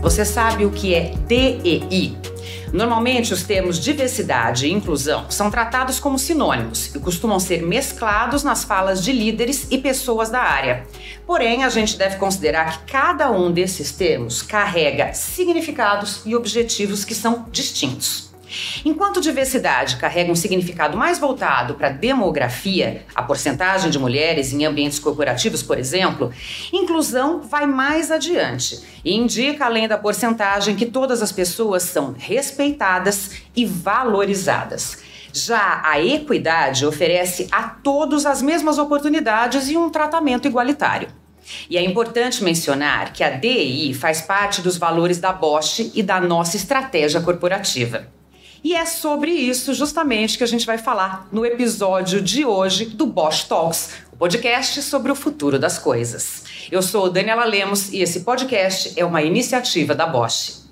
Você sabe o que é DEI? Normalmente, os termos diversidade e inclusão são tratados como sinônimos e costumam ser mesclados nas falas de líderes e pessoas da área. Porém, a gente deve considerar que cada um desses termos carrega significados e objetivos que são distintos. Enquanto diversidade carrega um significado mais voltado para a demografia, a porcentagem de mulheres em ambientes corporativos, por exemplo, inclusão vai mais adiante e indica, além da porcentagem, que todas as pessoas são respeitadas e valorizadas. Já a equidade oferece a todos as mesmas oportunidades e um tratamento igualitário. E é importante mencionar que a DEI faz parte dos valores da Bosch e da nossa estratégia corporativa. E é sobre isso justamente que a gente vai falar no episódio de hoje do Bosch Talks, o podcast sobre o futuro das coisas. Eu sou Daniela Lemos e esse podcast é uma iniciativa da Bosch.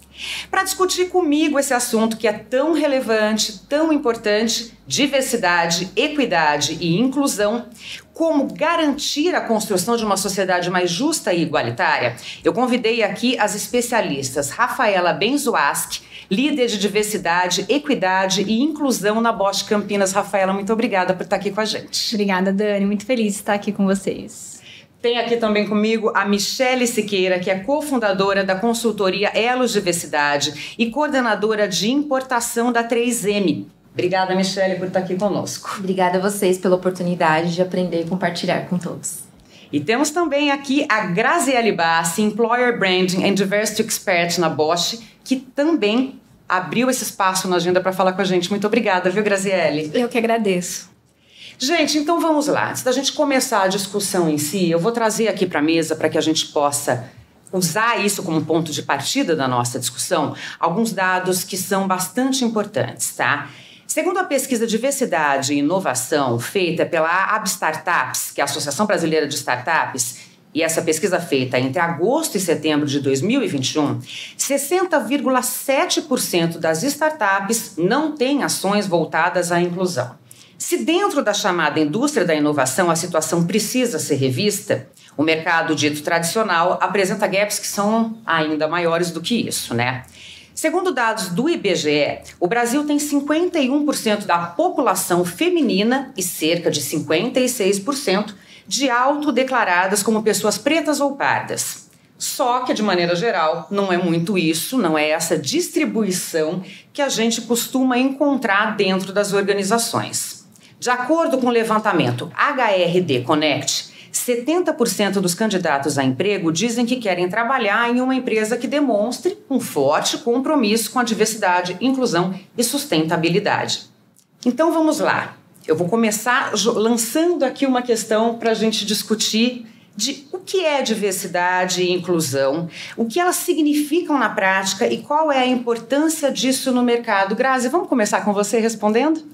Para discutir comigo esse assunto que é tão relevante, tão importante, diversidade, equidade e inclusão, como garantir a construção de uma sociedade mais justa e igualitária, eu convidei aqui as especialistas Rafaela Benzoaski, líder de diversidade, equidade e inclusão na Bosch Campinas. Rafaela, muito obrigada por estar aqui com a gente. Obrigada, Dani. Muito feliz de estar aqui com vocês. Tem aqui também comigo a Michele Siqueira, que é cofundadora da consultoria Elos Diversidade e coordenadora de importação da 3M. Obrigada, Michele, por estar aqui conosco. Obrigada a vocês pela oportunidade de aprender e compartilhar com todos. E temos também aqui a Graziele Bassi, Employer Branding and Diversity Expert na Bosch, que também abriu esse espaço na agenda para falar com a gente. Muito obrigada, viu, Graziele? Eu que agradeço. Gente, então vamos lá. Antes da gente começar a discussão em si, eu vou trazer aqui para a mesa para que a gente possa usar isso como ponto de partida da nossa discussão, alguns dados que são bastante importantes, tá? Segundo a pesquisa Diversidade e Inovação, feita pela AB Startups, que é a Associação Brasileira de Startups, e essa pesquisa feita entre agosto e setembro de 2021, 60,7% das startups não têm ações voltadas à inclusão. Se dentro da chamada indústria da inovação a situação precisa ser revista, o mercado dito tradicional apresenta gaps que são ainda maiores do que isso, né? Segundo dados do IBGE, o Brasil tem 51% da população feminina e cerca de 56% de autodeclaradas como pessoas pretas ou pardas. Só que, de maneira geral, não é muito isso, não é essa distribuição que a gente costuma encontrar dentro das organizações. De acordo com o levantamento HRD Connect, 70% dos candidatos a emprego dizem que querem trabalhar em uma empresa que demonstre um forte compromisso com a diversidade, inclusão e sustentabilidade. Então vamos lá. Eu vou começar lançando aqui uma questão para a gente discutir de o que é diversidade e inclusão, o que elas significam na prática e qual é a importância disso no mercado. Grazi, vamos começar com você respondendo?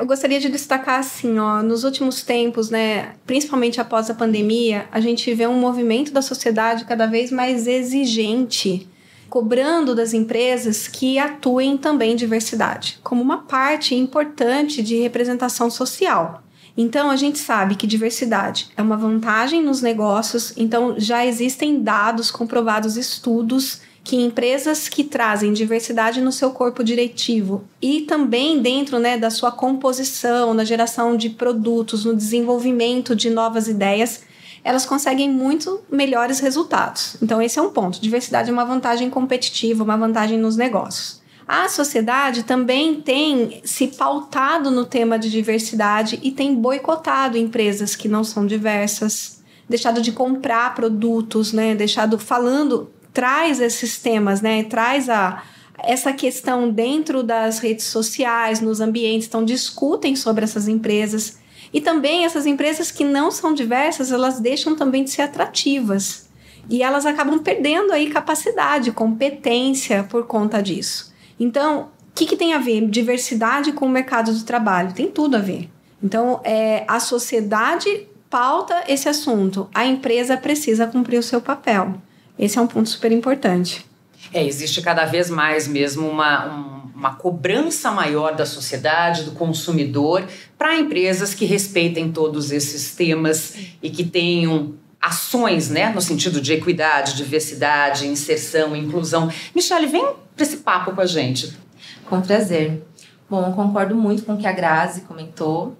Eu gostaria de destacar assim, nos últimos tempos, né, principalmente após a pandemia, a gente vê um movimento da sociedade cada vez mais exigente, cobrando das empresas que atuem também em diversidade, como uma parte importante de representação social. Então, a gente sabe que diversidade é uma vantagem nos negócios, então já existem dados, comprovados estudos, que empresas que trazem diversidade no seu corpo diretivo e também dentro, né, da sua composição, na geração de produtos, no desenvolvimento de novas ideias, elas conseguem muito melhores resultados. Então esse é um ponto. Diversidade é uma vantagem competitiva, uma vantagem nos negócios. A sociedade também tem se pautado no tema de diversidade e tem boicotado empresas que não são diversas, deixado de comprar produtos, né, traz esses temas, né? Traz essa questão dentro das redes sociais, nos ambientes, então discutem sobre essas empresas. E também essas empresas que não são diversas, elas deixam também de ser atrativas. E elas acabam perdendo aí capacidade, competência por conta disso. Então, o que tem a ver diversidade com o mercado de trabalho? Tem tudo a ver. Então, a sociedade pauta esse assunto. A empresa precisa cumprir o seu papel. Esse é um ponto super importante. Existe cada vez mais mesmo uma cobrança maior da sociedade, do consumidor, para empresas que respeitem todos esses temas e que tenham ações, né, no sentido de equidade, diversidade, inserção, inclusão. Michele, vem para esse papo com a gente. Com prazer. Bom, eu concordo muito com o que a Grazi comentou.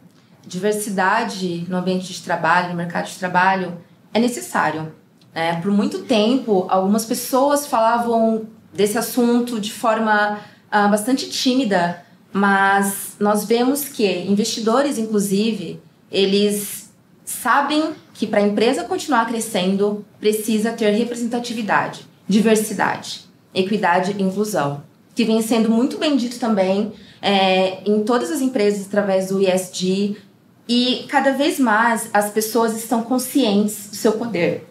Diversidade no ambiente de trabalho, no mercado de trabalho, é necessário. Por muito tempo, algumas pessoas falavam desse assunto de forma bastante tímida, mas nós vemos que investidores, inclusive, eles sabem que para a empresa continuar crescendo, precisa ter representatividade, diversidade, equidade e inclusão, que vem sendo muito bem dito também em todas as empresas através do ESG, e cada vez mais as pessoas estão conscientes do seu poder.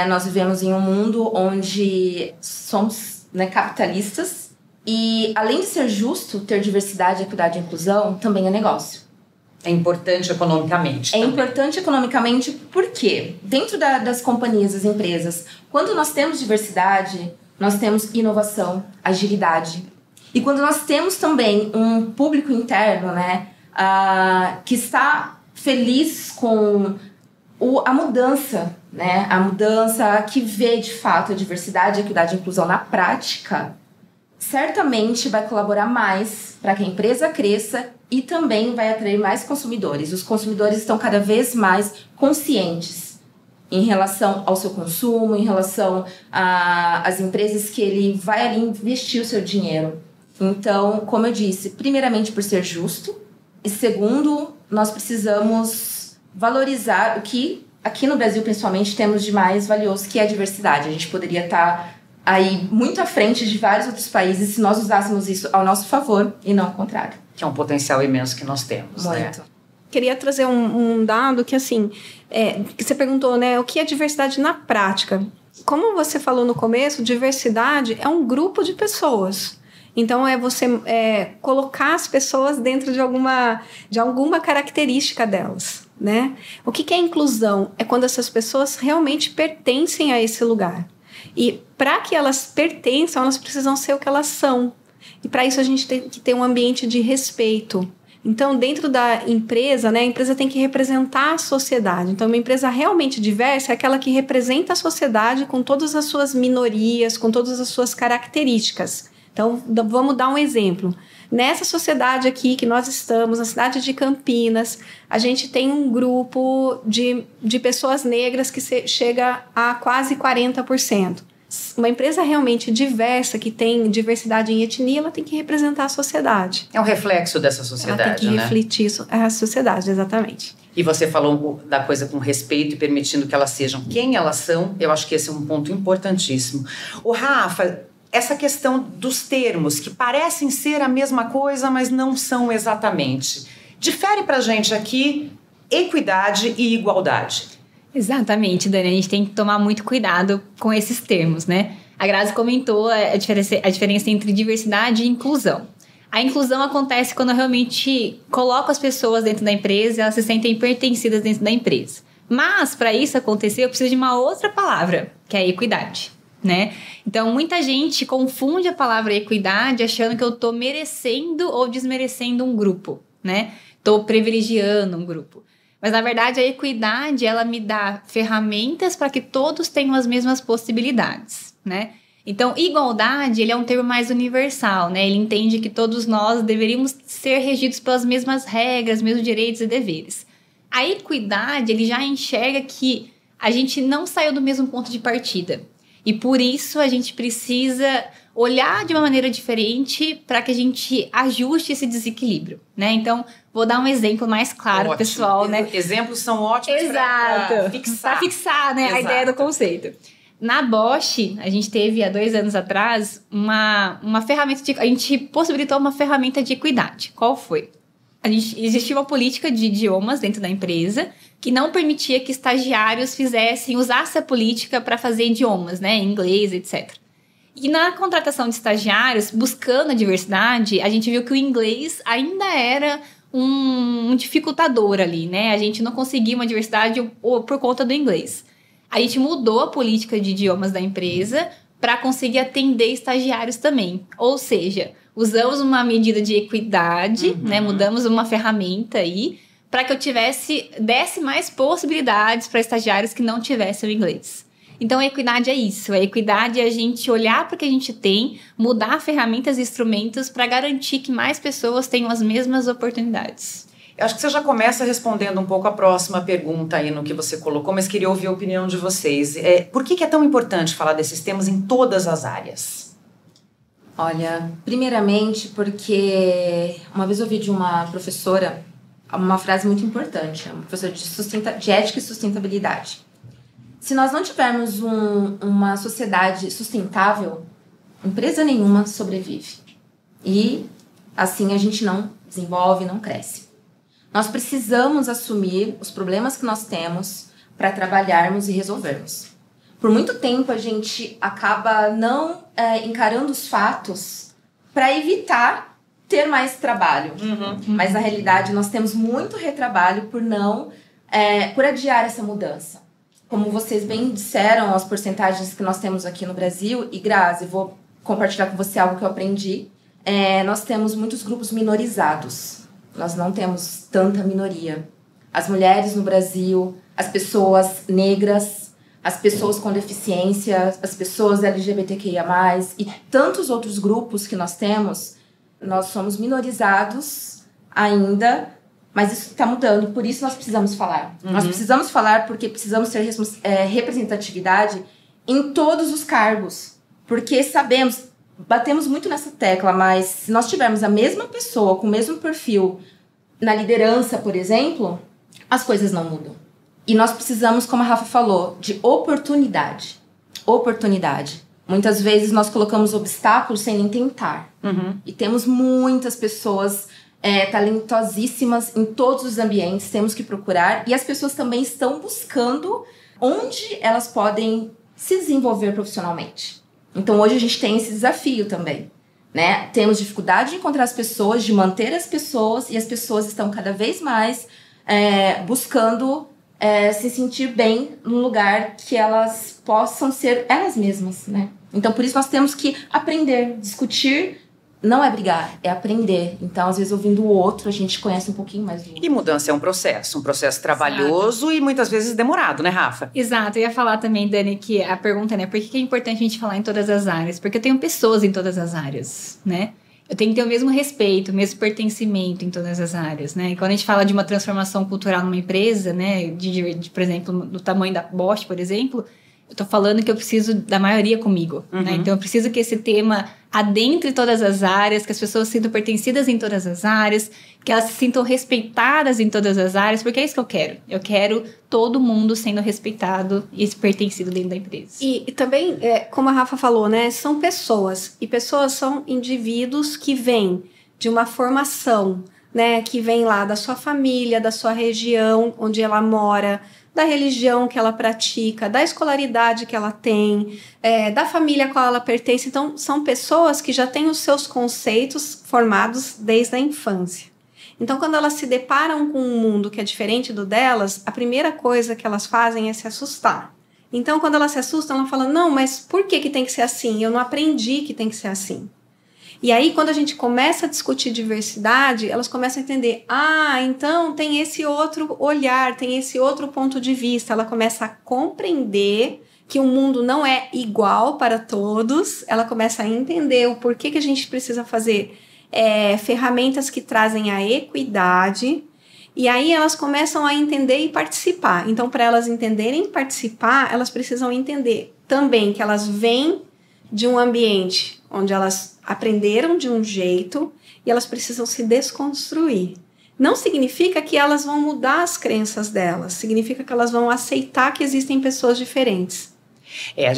Nós vivemos em um mundo onde somos capitalistas e, além de ser justo, ter diversidade, equidade e inclusão também é negócio. É importante economicamente. É importante economicamente porque dentro das companhias, das empresas, quando nós temos diversidade, nós temos inovação, agilidade. E quando nós temos também um público interno, que está feliz com a mudança, a mudança que vê de fato a diversidade, a equidade e a inclusão na prática, certamente vai colaborar mais para que a empresa cresça e também vai atrair mais consumidores. Os consumidores estão cada vez mais conscientes em relação ao seu consumo, em relação às empresas que ele vai ali investir o seu dinheiro. Então, como eu disse, primeiramente por ser justo, e segundo, nós precisamos valorizar o que aqui no Brasil, principalmente, temos de mais valioso, que é a diversidade. A gente poderia estar aí muito à frente de vários outros países se nós usássemos isso ao nosso favor e não ao contrário. Que é um potencial imenso que nós temos, muito. Queria trazer um dado que, assim, que você perguntou, o que é diversidade na prática? Como você falou no começo, diversidade é um grupo de pessoas. Então, você colocar as pessoas dentro de alguma característica delas, O que é inclusão? É quando essas pessoas realmente pertencem a esse lugar. E para que elas pertençam, elas precisam ser o que elas são. E para isso a gente tem que ter um ambiente de respeito. Então, dentro da empresa, a empresa tem que representar a sociedade. Então, uma empresa realmente diversa é aquela que representa a sociedade com todas as suas minorias, com todas as suas características. Então, vamos dar um exemplo. Nessa sociedade aqui que nós estamos, na cidade de Campinas, a gente tem um grupo de pessoas negras que chega a quase 40%. Uma empresa realmente diversa, que tem diversidade em etnia, ela tem que representar a sociedade. É um reflexo dessa sociedade, ela tem que refletir isso, a sociedade, exatamente. E você falou da coisa com respeito e permitindo que elas sejam quem elas são. Eu acho que esse é um ponto importantíssimo. O Rafa, essa questão dos termos, que parecem ser a mesma coisa, mas não são exatamente. Difere pra gente aqui equidade e igualdade. Exatamente, Dani. A gente tem que tomar muito cuidado com esses termos, A Grazi comentou a diferença entre diversidade e inclusão. A inclusão acontece quando eu realmente coloco as pessoas dentro da empresa e elas se sentem pertencidas dentro da empresa. Mas, para isso acontecer, eu preciso de uma outra palavra, que é a equidade. Então, muita gente confunde a palavra equidade achando que eu estou merecendo ou desmerecendo um grupo, Estou privilegiando um grupo. Mas, na verdade, a equidade, ela me dá ferramentas para que todos tenham as mesmas possibilidades, Então, igualdade, ele é um termo mais universal, Ele entende que todos nós deveríamos ser regidos pelas mesmas regras, mesmos direitos e deveres. A equidade, ele já enxerga que a gente não saiu do mesmo ponto de partida. E por isso a gente precisa olhar de uma maneira diferente para que a gente ajuste esse desequilíbrio, Então, vou dar um exemplo mais claro, pessoal, Exemplos são ótimos para fixar, a ideia do conceito. Na Bosch, a gente teve há 2 anos atrás uma ferramenta a gente possibilitou uma ferramenta de equidade. Qual foi? Existia uma política de idiomas dentro da empresa que não permitia que estagiários usassem a política para fazer idiomas, inglês, etc. E na contratação de estagiários, buscando a diversidade, a gente viu que o inglês ainda era um dificultador ali, A gente não conseguia uma diversidade por conta do inglês. A gente mudou a política de idiomas da empresa para conseguir atender estagiários também. Ou seja, usamos uma medida de equidade, mudamos uma ferramenta aí para que eu desse mais possibilidades para estagiários que não tivessem o inglês. Então, a equidade é isso. A equidade é a gente olhar para o que a gente tem, mudar ferramentas e instrumentos para garantir que mais pessoas tenham as mesmas oportunidades. Eu acho que você já começa respondendo um pouco a próxima pergunta aí no que você colocou, mas queria ouvir a opinião de vocês. Por que é tão importante falar desses temas em todas as áreas? Olha, primeiramente porque uma vez eu ouvi de uma professora uma frase muito importante, uma professora de ética e sustentabilidade. Se nós não tivermos uma sociedade sustentável, empresa nenhuma sobrevive. E assim a gente não desenvolve, não cresce. Nós precisamos assumir os problemas que nós temos para trabalharmos e resolvermos. Por muito tempo a gente acaba não encarando os fatos para evitar ter mais trabalho. Mas na realidade nós temos muito retrabalho por adiar essa mudança. Como vocês bem disseram, as porcentagens que nós temos aqui no Brasil, e Grazi, vou compartilhar com você algo que eu aprendi, nós temos muitos grupos minorizados. Nós não temos tanta minoria. As mulheres no Brasil, as pessoas negras, as pessoas com deficiência, as pessoas LGBTQIA+, e tantos outros grupos que nós temos, nós somos minorizados ainda. Mas isso está mudando, por isso nós precisamos falar. Nós precisamos falar porque precisamos ter representatividade em todos os cargos. Porque batemos muito nessa tecla, mas se nós tivermos a mesma pessoa com o mesmo perfil na liderança, por exemplo, as coisas não mudam. E nós precisamos, como a Rafa falou, de oportunidade. Oportunidade. Muitas vezes nós colocamos obstáculos sem nem tentar. E temos muitas pessoas talentosíssimas em todos os ambientes, temos que procurar, e as pessoas também estão buscando onde elas podem se desenvolver profissionalmente. Então hoje a gente tem esse desafio também, né? Temos dificuldade de encontrar as pessoas, de manter as pessoas, e as pessoas estão cada vez mais buscando se sentir bem num lugar que elas possam ser elas mesmas, né? Então por isso nós temos que aprender, discutir. Não é brigar, é aprender. Então, às vezes, ouvindo o outro, a gente conhece um pouquinho mais do outro. E mudança é um processo trabalhoso. Exato. E muitas vezes demorado, né, Rafa? Exato, eu ia falar também, Dani, que a pergunta, né, por que é importante a gente falar em todas as áreas? Porque eu tenho pessoas em todas as áreas, né? Eu tenho que ter o mesmo respeito, o mesmo pertencimento em todas as áreas, né? E quando a gente fala de uma transformação cultural numa empresa, né, por exemplo, do tamanho da Bosch, por exemplo, eu tô falando que eu preciso da maioria comigo, né? Então eu preciso que esse tema adentre todas as áreas, que as pessoas se sintam pertencidas em todas as áreas, que elas se sintam respeitadas em todas as áreas, porque é isso que eu quero. Eu quero todo mundo sendo respeitado e pertencido dentro da empresa. E também, como a Rafa falou, né? São pessoas. E pessoas são indivíduos que vêm de uma formação, né? Que vem lá da sua família, da sua região onde ela mora, da religião que ela pratica, da escolaridade que ela tem, da família a qual ela pertence. Então, são pessoas que já têm os seus conceitos formados desde a infância. Então, quando elas se deparam com um mundo que é diferente do delas, a primeira coisa que elas fazem é se assustar. Então, quando elas se assustam, elas falam, não, mas por que tem que ser assim? Eu não aprendi que tem que ser assim. E aí, quando a gente começa a discutir diversidade, elas começam a entender, então tem esse outro olhar, tem esse outro ponto de vista. Ela começa a compreender que o mundo não é igual para todos, ela começa a entender o porquê que a gente precisa fazer ferramentas que trazem a equidade, e aí elas começam a entender e participar. Então, para elas entenderem e participar, elas precisam entender também que elas vêm de um ambiente onde elas aprenderam de um jeito e elas precisam se desconstruir. Não significa que elas vão mudar as crenças delas, significa que elas vão aceitar que existem pessoas diferentes.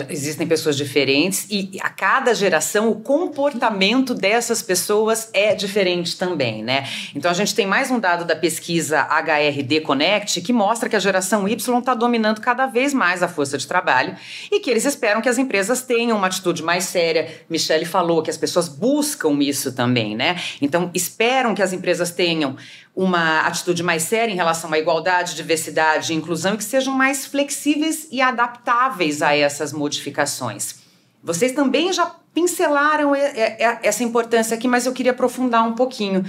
Existem pessoas diferentes e a cada geração o comportamento dessas pessoas é diferente também, né? Então a gente tem mais um dado da pesquisa HRD Connect que mostra que a geração Y está dominando cada vez mais a força de trabalho e que eles esperam que as empresas tenham uma atitude mais séria. Michele falou que as pessoas buscam isso também, né? Então esperam que as empresas tenham uma atitude mais séria em relação à igualdade, diversidade e inclusão e que sejam mais flexíveis e adaptáveis a essas modificações. Vocês também já pincelaram essa importância aqui, mas eu queria aprofundar um pouquinho.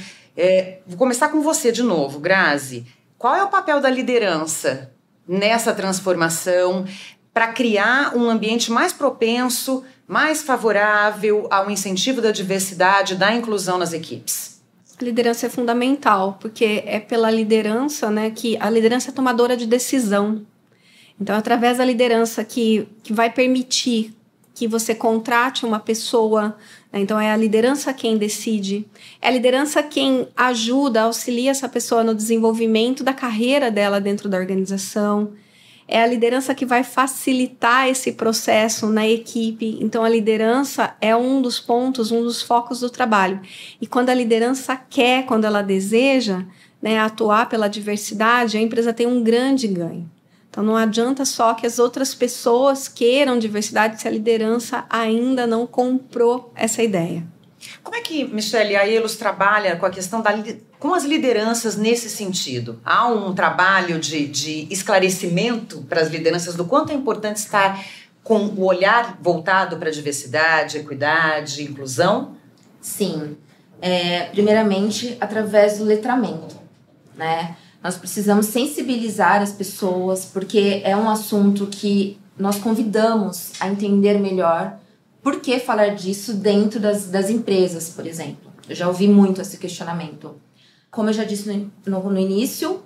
Vou começar com você de novo, Grazi. Qual é o papel da liderança nessa transformação para criar um ambiente mais propenso, mais favorável ao incentivo da diversidade, da inclusão nas equipes? A liderança é fundamental, porque é pela liderança, né, que a liderança é tomadora de decisão. Então, através da liderança que vai permitir que você contrate uma pessoa, né? Então é a liderança quem decide, é a liderança quem ajuda, auxilia essa pessoa no desenvolvimento da carreira dela dentro da organização, é a liderança que vai facilitar esse processo na equipe. Então a liderança é um dos pontos, um dos focos do trabalho. E quando a liderança quer, quando ela deseja, né, atuar pela diversidade, a empresa tem um grande ganho. Então, não adianta só que as outras pessoas queiram diversidade se a liderança ainda não comprou essa ideia. Como é que, Michele, a Elos trabalha com a questão com as lideranças nesse sentido? Há um trabalho de esclarecimento para as lideranças do quanto é importante estar com o olhar voltado para a diversidade, equidade, inclusão? Sim. Primeiramente, através do letramento, né? Nós precisamos sensibilizar as pessoas, porque é um assunto que nós convidamos a entender melhor por que falar disso dentro das empresas, por exemplo. Eu já ouvi muito esse questionamento. Como eu já disse no início,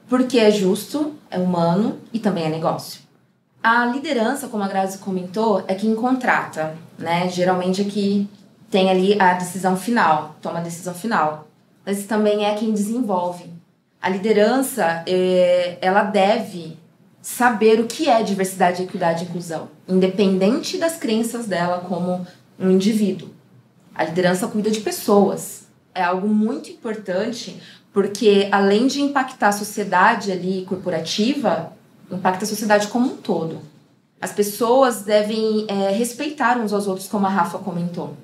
porque é justo, é humano e também é negócio. A liderança, como a Grazi comentou, é quem contrata, né? Geralmente é que tem ali a decisão final, toma a decisão final. Mas também é quem desenvolve. A liderança, ela deve saber o que é diversidade, equidade e inclusão, independente das crenças dela como um indivíduo. A liderança cuida de pessoas. É algo muito importante, porque além de impactar a sociedade ali corporativa, impacta a sociedade como um todo. As pessoas devem respeitar uns aos outros, como a Rafa comentou.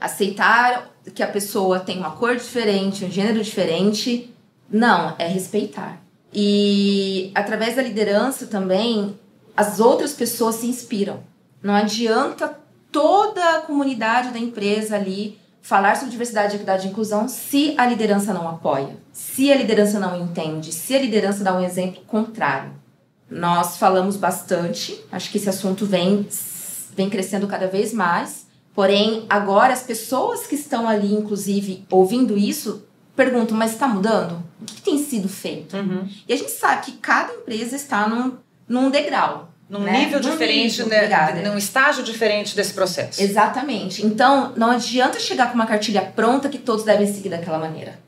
Aceitar que a pessoa tem uma cor diferente, um gênero diferente. Não, é respeitar. E através da liderança também, as outras pessoas se inspiram. Não adianta toda a comunidade da empresa ali falar sobre diversidade, equidade e inclusão se a liderança não apoia, se a liderança não entende, se a liderança dá um exemplo contrário. Nós falamos bastante, acho que esse assunto vem crescendo cada vez mais, porém, agora as pessoas que estão ali, inclusive, ouvindo isso, perguntam, mas está mudando? O que tem sido feito? Uhum. E a gente sabe que cada empresa está num degrau. Num nível diferente, num estágio diferente desse processo. Exatamente. Então, não adianta chegar com uma cartilha pronta que todos devem seguir daquela maneira.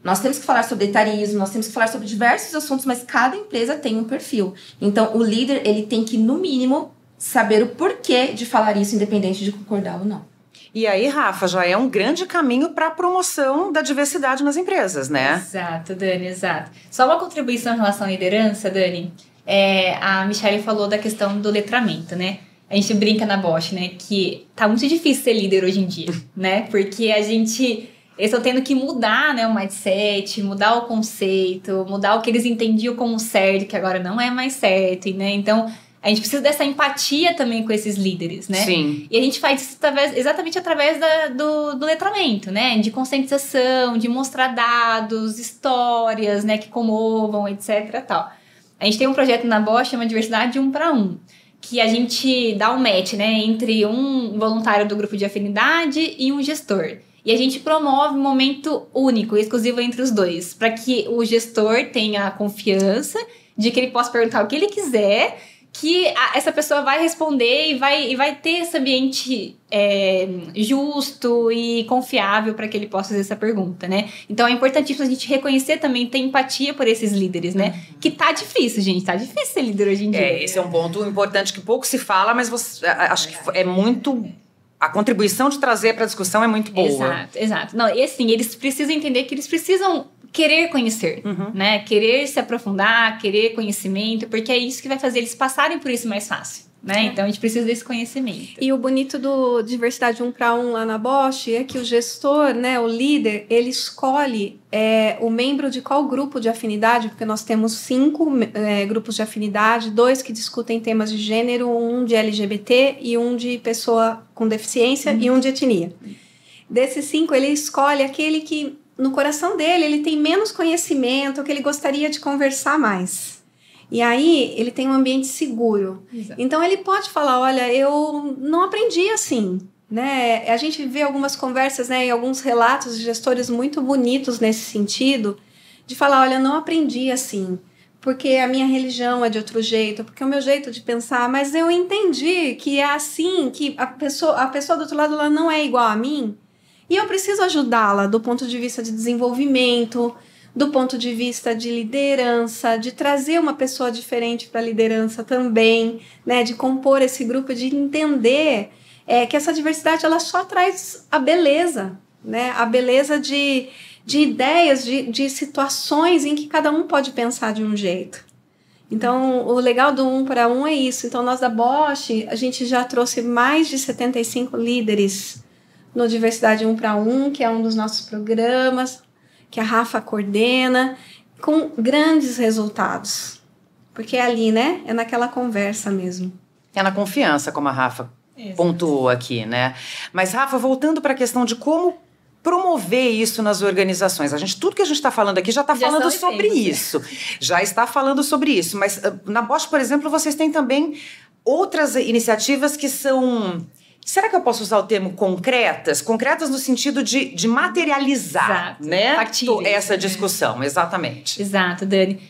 Nós temos que falar sobre etarismo, nós temos que falar sobre diversos assuntos, mas cada empresa tem um perfil. Então, o líder, ele tem que, no mínimo, saber o porquê de falar isso, independente de concordar ou não. E aí, Rafa, já é um grande caminho para a promoção da diversidade nas empresas, né? Exato, Dani, exato. Só uma contribuição em relação à liderança, Dani. A Michele falou da questão do letramento, né? A gente brinca na Bosch, né? Que tá muito difícil ser líder hoje em dia, né? Porque eles estão tendo que mudar, né, o mindset, mudar o conceito, mudar o que eles entendiam como certo, que agora não é mais certo, né? Então, a gente precisa dessa empatia também com esses líderes, né? Sim. E a gente faz isso exatamente através do letramento, né? De conscientização, de mostrar dados, histórias, né? Que comovam, etc. Tal. A gente tem um projeto na Bosch, chama Diversidade 1 para 1, que a gente dá um match, né? Entre um voluntário do grupo de afinidade e um gestor. E a gente promove um momento único, exclusivo entre os dois, para que o gestor tenha a confiança de que ele possa perguntar o que ele quiser, que essa pessoa vai responder e vai ter esse ambiente justo e confiável para que ele possa fazer essa pergunta, né? Então é importantíssimo a gente reconhecer também, ter empatia por esses líderes, né? Que tá difícil, gente, tá difícil ser líder hoje em dia. Esse é um ponto importante que pouco se fala, mas acho que é muito... A contribuição de trazer para a discussão é muito boa. Exato. Não, e assim, eles precisam entender que eles precisam querer conhecer, né? Querer se aprofundar, querer conhecimento, porque é isso que vai fazer eles passarem por isso mais fácil, né? Então, a gente precisa desse conhecimento. E o bonito do Diversidade 1 para 1 lá na Bosch é que o gestor, né, o líder, ele escolhe o membro de qual grupo de afinidade, porque nós temos 5 grupos de afinidade, 2 que discutem temas de gênero, 1 de LGBT e 1 de pessoa com deficiência e 1 de etnia. Desses 5, ele escolhe aquele que no coração dele, ele tem menos conhecimento, que ele gostaria de conversar mais. E aí, ele tem um ambiente seguro. Exato. Então, ele pode falar, olha, eu não aprendi assim, né? A gente vê algumas conversas, né, e alguns relatos de gestores muito bonitos nesse sentido, de falar, olha, eu não aprendi assim, porque a minha religião é de outro jeito, porque o meu jeito de pensar, mas eu entendi que é assim, que a pessoa do outro lado ela não é igual a mim, e eu preciso ajudá-la do ponto de vista de desenvolvimento, do ponto de vista de liderança, de trazer uma pessoa diferente para a liderança também, né, de compor esse grupo, de entender que essa diversidade ela só traz a beleza, né, a beleza de ideias, de situações em que cada um pode pensar de um jeito. Então, o legal do 1 para 1 é isso. Então, nós da Bosch, a gente já trouxe mais de 75 líderes no Diversidade 1 para 1, que é um dos nossos programas, que a Rafa coordena, com grandes resultados. Porque é ali, né? É naquela conversa mesmo. É na confiança, como a Rafa pontuou aqui, né? Mas, Rafa, voltando para a questão de como promover isso nas organizações. Tudo que a gente está falando aqui já está falando sobre isso. Já está falando sobre isso. Mas na Bosch, por exemplo, vocês têm também outras iniciativas que são... Será que eu posso usar o termo concretas? Concretas no sentido de materializar, exato, né? factíveis, essa discussão, exatamente. Exato, Dani.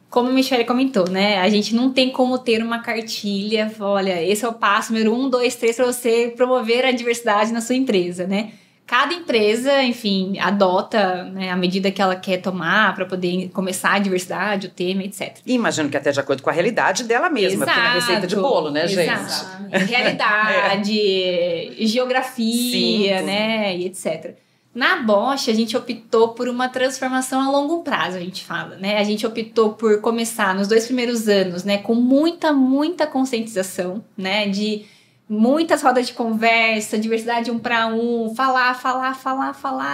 Como a Michelle comentou, né? A gente não tem como ter uma cartilha, olha, esse é o passo número 1, 2, 3 para você promover a diversidade na sua empresa, né? Cada empresa, enfim, adota, né, a medida que ela quer tomar para poder começar a diversidade, o tema, etc. E imagino que até de acordo com a realidade dela mesma, porque na receita de bolo, né, gente? Exato. Realidade, geografia, né, e etc. Na Bosch, a gente optou por uma transformação a longo prazo, a gente fala, né? A gente optou por começar nos 2 primeiros anos, né, com muita conscientização, né, de muitas rodas de conversa, diversidade 1 para 1, falar,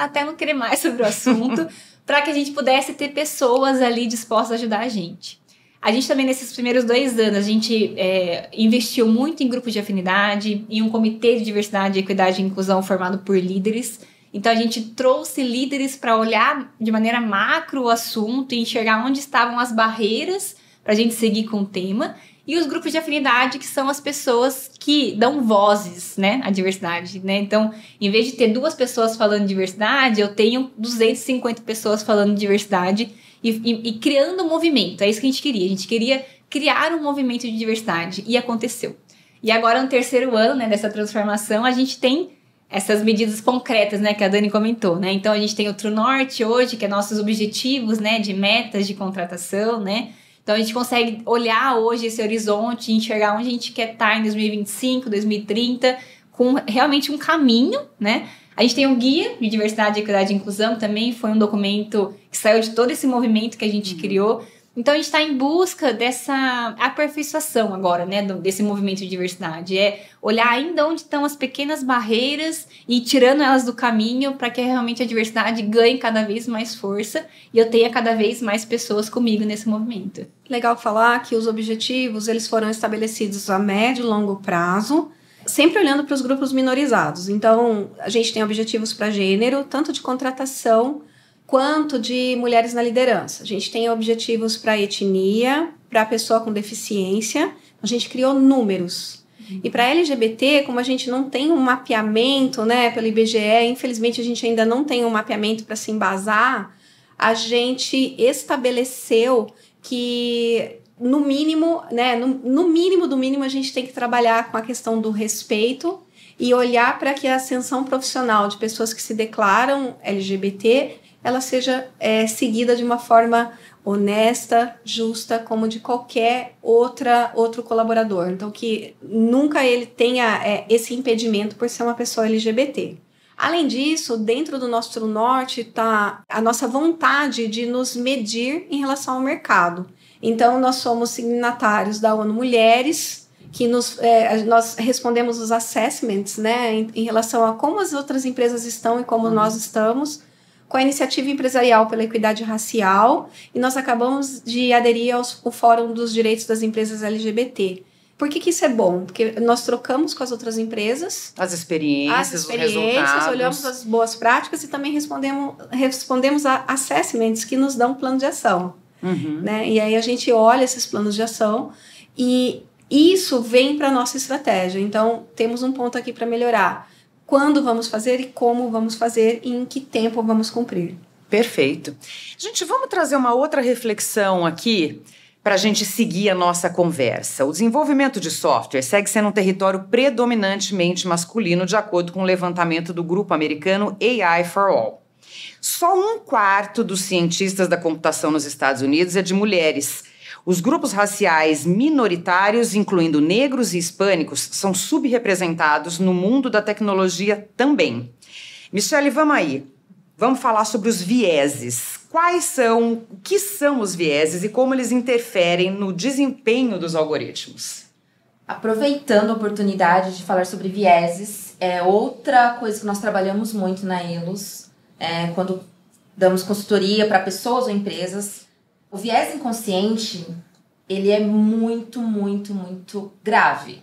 até não querer mais sobre o assunto, para que a gente pudesse ter pessoas ali dispostas a ajudar a gente. A gente também, nesses primeiros 2 anos, a gente investiu muito em grupos de afinidade, em um comitê de diversidade, equidade e inclusão formado por líderes. Então, a gente trouxe líderes para olhar de maneira macro o assunto e enxergar onde estavam as barreiras para a gente seguir com o tema. E os grupos de afinidade, que são as pessoas que dão vozes, né, à diversidade, né? Então, em vez de ter 2 pessoas falando de diversidade, eu tenho 250 pessoas falando de diversidade e criando um movimento. É isso que a gente queria. A gente queria criar um movimento de diversidade. E aconteceu. E agora, no 3º ano, né, dessa transformação, a gente tem essas medidas concretas, né, que a Dani comentou, né? Então, a gente tem o True North hoje, que é nossos objetivos, né, de metas de contratação, né? Então, a gente consegue olhar hoje esse horizonte e enxergar onde a gente quer estar em 2025, 2030, com realmente um caminho, né? A gente tem um guia de diversidade, equidade e inclusão, também foi um documento que saiu de todo esse movimento que a gente criou. Então, a gente está em busca dessa aperfeiçoação agora, né, desse movimento de diversidade. É olhar ainda onde estão as pequenas barreiras e ir tirando elas do caminho para que realmente a diversidade ganhe cada vez mais força e eu tenha cada vez mais pessoas comigo nesse movimento. Legal falar que os objetivos eles foram estabelecidos a médio e longo prazo, sempre olhando para os grupos minorizados. Então, a gente tem objetivos para gênero, tanto de contratação quanto de mulheres na liderança. A gente tem objetivos para etnia, para pessoa com deficiência. A gente criou números. E para LGBT, como a gente não tem um mapeamento, né, pelo IBGE, infelizmente a gente ainda não tem um mapeamento para se embasar, a gente estabeleceu que, no mínimo, né, no mínimo do mínimo, a gente tem que trabalhar com a questão do respeito e olhar para que a ascensão profissional de pessoas que se declaram LGBT ela seja seguida de uma forma honesta, justa, como de qualquer outro colaborador. Então, que nunca ele tenha esse impedimento por ser uma pessoa LGBT. Além disso, dentro do nosso True North está a nossa vontade de nos medir em relação ao mercado. Então, nós somos signatários da ONU Mulheres, que nós respondemos os assessments, né, em relação a como as outras empresas estão e como nós estamos, com a Iniciativa Empresarial pela Equidade Racial, e nós acabamos de aderir ao Fórum dos Direitos das Empresas LGBT. Por que isso é bom? Porque nós trocamos com as outras empresas as experiências, os resultados. Olhamos as boas práticas e também respondemos a assessments que nos dão um plano de ação. Né? E aí a gente olha esses planos de ação e isso vem para a nossa estratégia. Então, temos um ponto aqui para melhorar. Quando vamos fazer e como vamos fazer e em que tempo vamos cumprir. Perfeito. Gente, vamos trazer uma outra reflexão aqui para a gente seguir a nossa conversa. O desenvolvimento de software segue sendo um território predominantemente masculino, de acordo com o levantamento do grupo americano AI for All. Só 1/4 dos cientistas da computação nos Estados Unidos é de mulheres. Os grupos raciais minoritários, incluindo negros e hispânicos, são subrepresentados no mundo da tecnologia também. Michele, vamos aí. Vamos falar sobre os vieses. O que são os vieses e como eles interferem no desempenho dos algoritmos? Aproveitando a oportunidade de falar sobre vieses, é outra coisa que nós trabalhamos muito na Elos, quando damos consultoria para pessoas ou empresas. O viés inconsciente, ele é muito, muito, muito grave.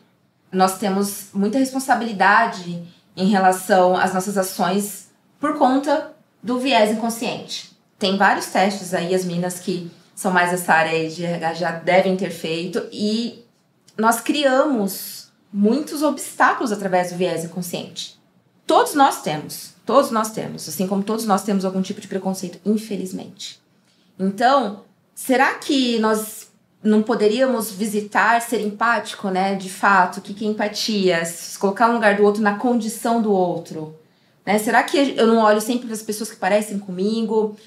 Nós temos muita responsabilidade em relação às nossas ações por conta do viés inconsciente. Tem vários testes aí, as meninas que são mais dessa área de RH já devem ter feito, e nós criamos muitos obstáculos através do viés inconsciente. Todos nós temos, assim como todos nós temos algum tipo de preconceito, infelizmente. Então, será que nós não poderíamos visitar, ser empático, né? De fato, o que é empatia? Se colocar no lugar do outro, na condição do outro. Né? Será que eu não olho sempre para as pessoas que parecem comigo?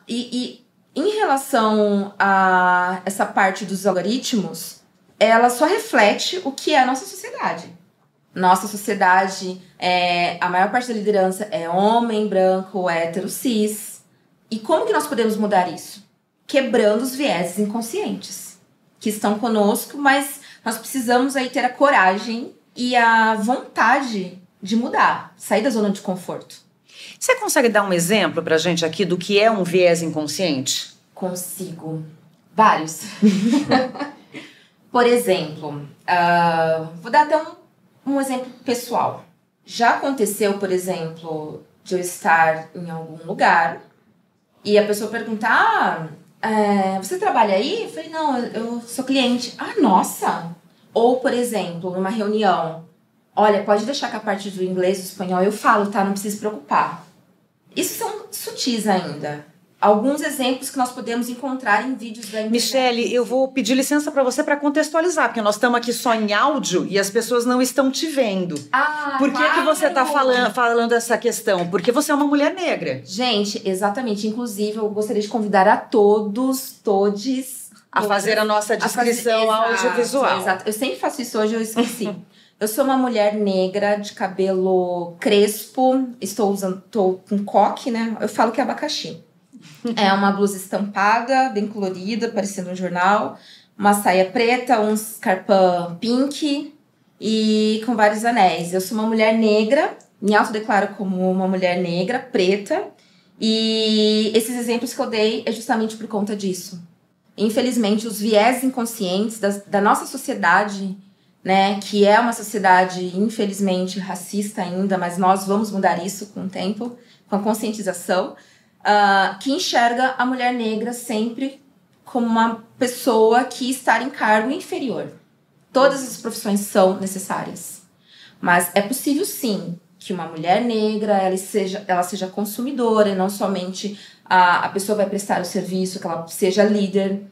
E em relação a essa parte dos algoritmos, ela só reflete o que é a nossa sociedade. Nossa sociedade, a maior parte da liderança é homem, branco, hétero, cis. E como que nós podemos mudar isso? Quebrando os vieses inconscientes que estão conosco, mas nós precisamos aí ter a coragem e a vontade de mudar, sair da zona de conforto. Você consegue dar um exemplo pra gente aqui do que é um viés inconsciente? Consigo. Vários. Por exemplo, vou dar até um exemplo pessoal. Já aconteceu, por exemplo, de eu estar em algum lugar e a pessoa perguntar, você trabalha aí? Eu falei, não, eu sou cliente. Ah, nossa! Ou, por exemplo, numa reunião, olha, pode deixar que a parte do inglês e do espanhol eu falo, tá? Não precisa se preocupar. Isso são sutis ainda. Alguns exemplos que nós podemos encontrar em vídeos da internet. Michele, eu vou pedir licença para você para contextualizar, porque nós estamos aqui só em áudio e as pessoas não estão te vendo. Por que você está falando essa questão? Porque você é uma mulher negra. Gente, exatamente. Inclusive, eu gostaria de convidar a todos, a fazer a nossa descrição audiovisual. Exato. Eu sempre faço isso, hoje eu esqueci. Eu sou uma mulher negra de cabelo crespo, estou com coque, né? Eu falo que é abacaxi. É uma blusa estampada, bem colorida, parecendo um jornal. Uma saia preta, um escarpão pink e com vários anéis. Eu sou uma mulher negra, me autodeclaro como uma mulher negra, preta. E esses exemplos que eu dei é justamente por conta disso. Infelizmente, os viés inconscientes da nossa sociedade, né, que é uma sociedade, infelizmente, racista ainda, mas nós vamos mudar isso com o tempo, com a conscientização, que enxerga a mulher negra sempre como uma pessoa que está em cargo inferior. Todas as profissões são necessárias, mas é possível, sim, que uma mulher negra ela seja consumidora, e não somente a pessoa vai prestar o serviço, que ela seja líder.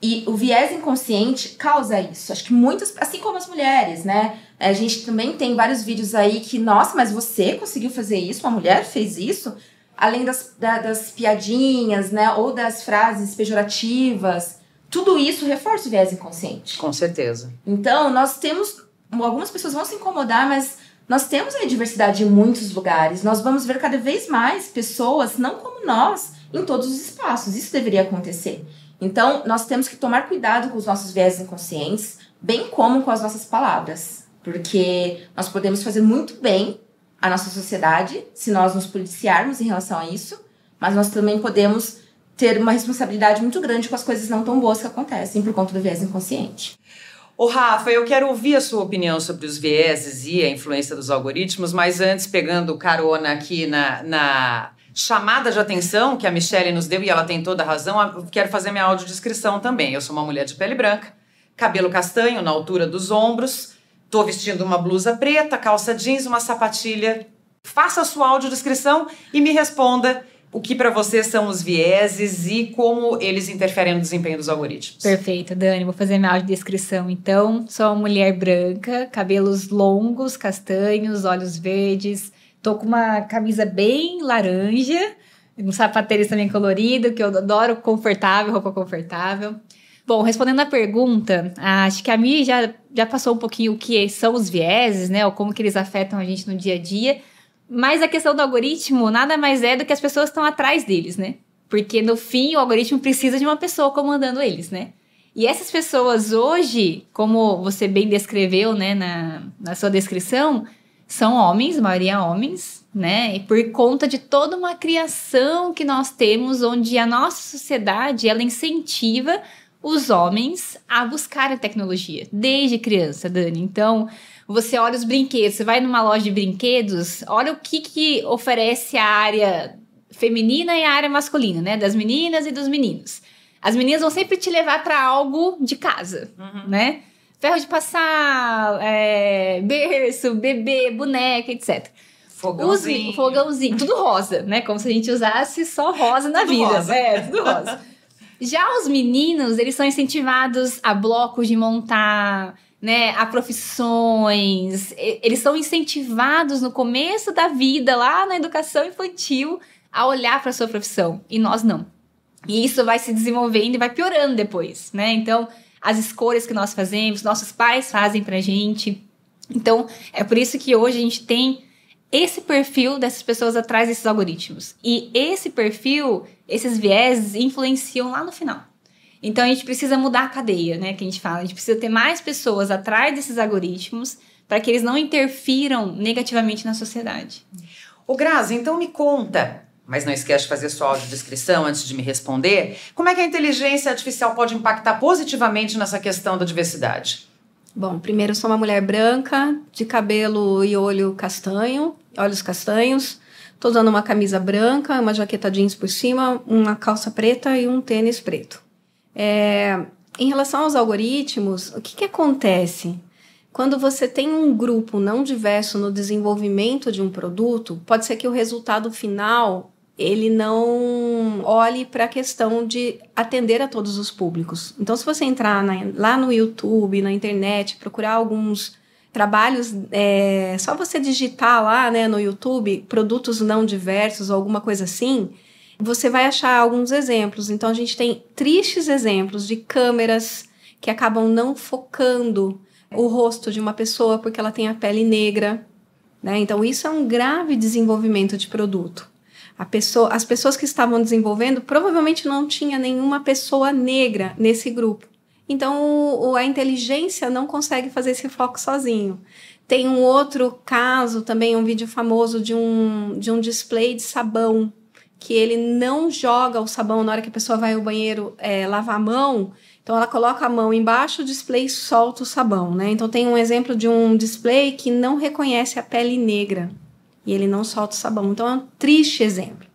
E o viés inconsciente causa isso. Acho que muitas, assim como as mulheres, né? A gente também tem vários vídeos aí que, nossa, mas você conseguiu fazer isso? Uma mulher fez isso? Além das piadinhas, né? Ou das frases pejorativas. Tudo isso reforça o viés inconsciente. Com certeza. Então, nós temos... Algumas pessoas vão se incomodar, mas nós temos aí diversidade em muitos lugares. Nós vamos ver cada vez mais pessoas, não como nós, em todos os espaços. Isso deveria acontecer. Então, nós temos que tomar cuidado com os nossos viés inconscientes, bem como com as nossas palavras. Porque nós podemos fazer muito bem a nossa sociedade, se nós nos policiarmos em relação a isso, mas nós também podemos ter uma responsabilidade muito grande com as coisas não tão boas que acontecem por conta do viés inconsciente. Ô, Rafa, eu quero ouvir a sua opinião sobre os vieses e a influência dos algoritmos, mas antes, pegando carona aqui na chamada de atenção que a Michelle nos deu, e ela tem toda a razão, eu quero fazer minha audiodescrição também. Eu sou uma mulher de pele branca, cabelo castanho na altura dos ombros, tô vestindo uma blusa preta, calça jeans, uma sapatilha. Faça a sua audiodescrição e me responda o que para você são os vieses e como eles interferem no desempenho dos algoritmos. Perfeito, Dani. Vou fazer minha audiodescrição, então. Sou uma mulher branca, cabelos longos, castanhos, olhos verdes. Tô com uma camisa bem laranja, um sapatênis também colorido, que eu adoro, confortável, roupa confortável. Bom, respondendo a pergunta, acho que a Mi já passou um pouquinho o que são os vieses, né? Ou como que eles afetam a gente no dia a dia. Mas a questão do algoritmo nada mais é do que as pessoas estão atrás deles, né? Porque, no fim, o algoritmo precisa de uma pessoa comandando eles, né? E essas pessoas hoje, como você bem descreveu, né, na sua descrição, são homens, a maioria homens, né? E por conta de toda uma criação que nós temos, onde a nossa sociedade, ela incentiva os homens a buscarem tecnologia, desde criança, Dani. Então, você olha os brinquedos, você vai numa loja de brinquedos, olha o que oferece a área feminina e a área masculina, né? Das meninas e dos meninos. As meninas vão sempre te levar para algo de casa, né? Ferro de passar, berço, bebê, boneca, etc. Fogãozinho, tudo rosa, né? Como se a gente usasse só rosa na vida. Rosa. Tudo rosa. Já os meninos, eles são incentivados a blocos de montar, né, a profissões. Eles são incentivados no começo da vida, lá na educação infantil, a olhar para a sua profissão. E nós não. E isso vai se desenvolvendo e vai piorando depois, né? Então, as escolhas que nós fazemos, nossos pais fazem pra gente. Então, é por isso que hoje a gente tem esse perfil dessas pessoas atrás desses algoritmos. E esse perfil, esses vieses, influenciam lá no final. Então, a gente precisa mudar a cadeia, né? Que a gente fala. A gente precisa ter mais pessoas atrás desses algoritmos para que eles não interfiram negativamente na sociedade. Ô, Grazi, então me conta, mas não esquece de fazer sua audiodescrição antes de me responder, como é que a inteligência artificial pode impactar positivamente nessa questão da diversidade? Bom, primeiro eu sou uma mulher branca, de cabelo e olhos castanhos. Tô usando uma camisa branca, uma jaqueta jeans por cima, uma calça preta e um tênis preto. Em relação aos algoritmos, o que acontece? Quando você tem um grupo não diverso no desenvolvimento de um produto, pode ser que o resultado final ele não olhe para a questão de atender a todos os públicos. Então, se você entrar lá no YouTube, na internet, procurar alguns trabalhos, só você digitar lá, né, no YouTube, produtos não diversos ou alguma coisa assim, você vai achar alguns exemplos. Então, a gente tem tristes exemplos de câmeras que acabam não focando o rosto de uma pessoa porque ela tem a pele negra, né? Então, isso é um grave desenvolvimento de produto. As pessoas que estavam desenvolvendo provavelmente não tinha nenhuma pessoa negra nesse grupo. Então, a inteligência não consegue fazer esse foco sozinho. Tem um outro caso, também um vídeo famoso de um display de sabão, que ele não joga o sabão na hora que a pessoa vai ao banheiro lavar a mão. Então, ela coloca a mão embaixo do display e solta o sabão, né? Então, tem um exemplo de um display que não reconhece a pele negra e ele não solta o sabão. Então, é um triste exemplo,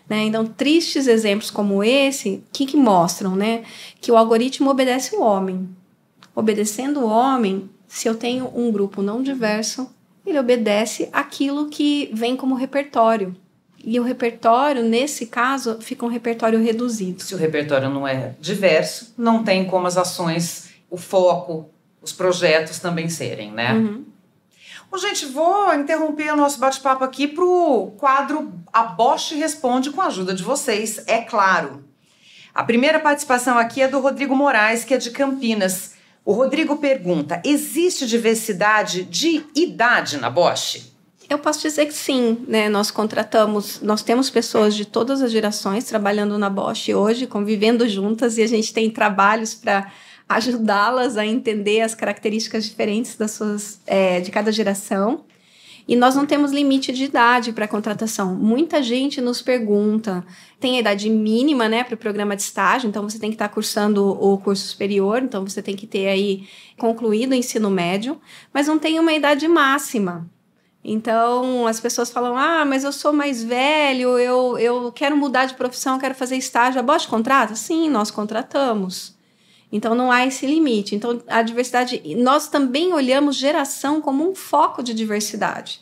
né? Então, tristes exemplos como esse, o que mostram, né? Que o algoritmo obedece o homem. Obedecendo o homem, se eu tenho um grupo não diverso, ele obedece aquilo que vem como repertório. E o repertório, nesse caso, fica um repertório reduzido. Se o repertório não é diverso, não tem como as ações, o foco, os projetos também serem, né? Uhum. Bom, gente, vou interromper o nosso bate-papo aqui para o quadro A Bosch Responde com a ajuda de vocês, é claro. A primeira participação aqui é do Rodrigo Moraes, que é de Campinas. O Rodrigo pergunta, existe diversidade de idade na Bosch? Eu posso dizer que sim, né? Nós temos pessoas de todas as gerações trabalhando na Bosch hoje, convivendo juntas, e a gente tem trabalhos para ajudá-las a entender as características diferentes de cada geração. E nós não temos limite de idade para contratação. Muita gente nos pergunta, tem a idade mínima, né, para o programa de estágio, então você tem que estar cursando o curso superior, então você tem que ter aí concluído o ensino médio, mas não tem uma idade máxima. Então, as pessoas falam, mas eu sou mais velho, eu quero mudar de profissão, quero fazer estágio. A Bosch contrata? Sim, nós contratamos. Então, não há esse limite. Então, a diversidade... Nós também olhamos geração como um foco de diversidade.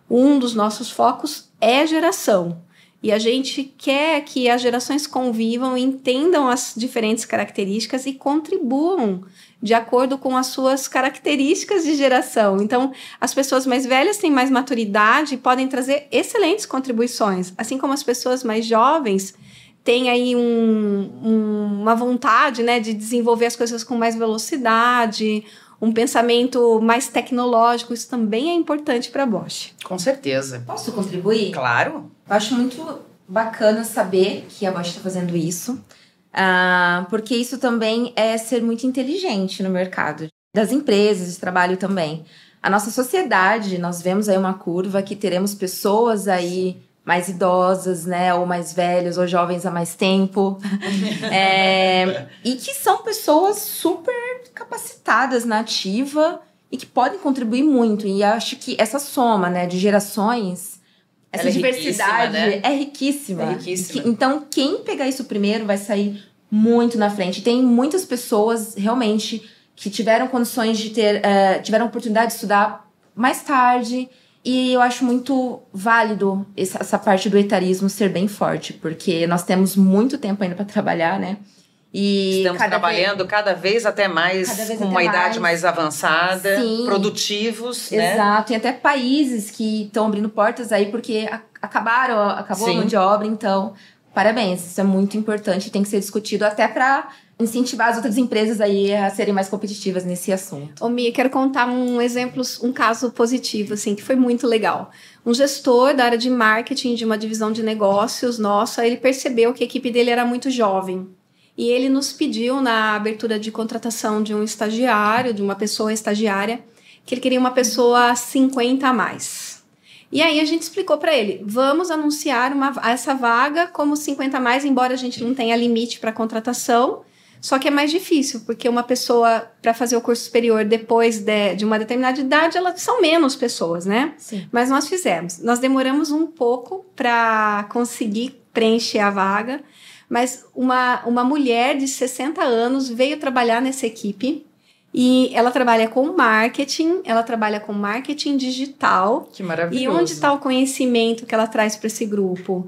Um dos nossos focos é geração. E a gente quer que as gerações convivam, entendam as diferentes características e contribuam de acordo com as suas características de geração. Então, as pessoas mais velhas têm mais maturidade e podem trazer excelentes contribuições, assim como as pessoas mais jovens têm aí uma vontade, né, de desenvolver as coisas com mais velocidade, um pensamento mais tecnológico. Isso também é importante para a Bosch. Com certeza. Posso contribuir? Claro. Eu acho muito bacana saber que a Bosch está fazendo isso, porque isso também é ser muito inteligente no mercado, das empresas de trabalho também. A nossa sociedade, nós vemos aí uma curva que teremos pessoas aí mais idosas, né, ou mais velhos, ou jovens há mais tempo, e que são pessoas super capacitadas na ativa e que podem contribuir muito. E acho que essa soma, né, de gerações, essa diversidade é riquíssima. É riquíssima. Então, quem pegar isso primeiro vai sair muito na frente. Tem muitas pessoas, realmente, que tiveram condições de tiveram oportunidade de estudar mais tarde. E eu acho muito válido essa parte do etarismo ser bem forte, porque nós temos muito tempo ainda para trabalhar, né? E estamos trabalhando cada vez até mais, com uma idade mais avançada, sim, produtivos, né? Exato, tem até países que estão abrindo portas aí porque acabou a mão de obra, então, parabéns, isso é muito importante, tem que ser discutido até para incentivar as outras empresas aí a serem mais competitivas nesse assunto. Ô Mia, quero contar um caso positivo, assim, que foi muito legal. Um gestor da área de marketing de uma divisão de negócios nossa, ele percebeu que a equipe dele era muito jovem. E ele nos pediu, na abertura de contratação de um estagiário, de uma pessoa estagiária, que ele queria uma pessoa 50 a mais. E aí a gente explicou para ele, vamos anunciar essa vaga como 50 a mais, embora a gente não tenha limite para contratação, só que é mais difícil, porque uma pessoa, para fazer o curso superior depois de uma determinada idade, elas são menos pessoas, né? Sim. Mas nós fizemos. Nós demoramos um pouco para conseguir preencher a vaga, mas uma mulher de 60 anos veio trabalhar nessa equipe e ela trabalha com marketing digital. Que maravilhoso. E onde está o conhecimento que ela traz para esse grupo?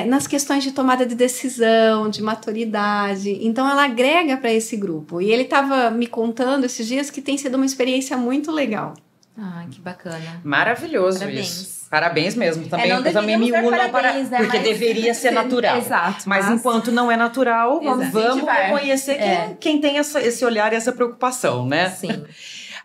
Nas questões de tomada de decisão, de maturidade. Então, ela agrega para esse grupo. E ele estava me contando esses dias que tem sido uma experiência muito legal. Ah, que bacana. Maravilhoso. Parabéns. Isso. Parabéns mesmo. Também, não eu também me uno parabéns, né? porque deveria ser natural. Exato. Mas enquanto não é natural, vamos reconhecer quem tem esse olhar e essa preocupação, né? Sim.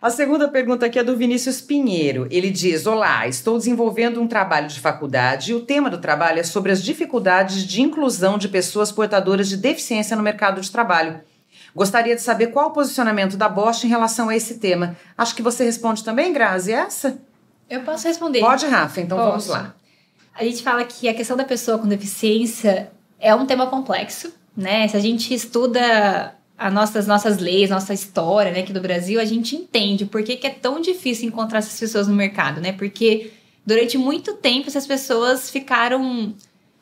A segunda pergunta aqui é do Vinícius Pinheiro. Ele diz, olá, estou desenvolvendo um trabalho de faculdade e o tema do trabalho é sobre as dificuldades de inclusão de pessoas portadoras de deficiência no mercado de trabalho. Gostaria de saber qual o posicionamento da Bosch em relação a esse tema. Acho que você responde também, Grazi, essa? Eu posso responder. Pode, Rafa, então vamos lá. A gente fala que a questão da pessoa com deficiência é um tema complexo, né? Se a gente estuda as nossas leis, nossa história, né, aqui do Brasil, a gente entende por que é tão difícil encontrar essas pessoas no mercado, né? Porque durante muito tempo essas pessoas ficaram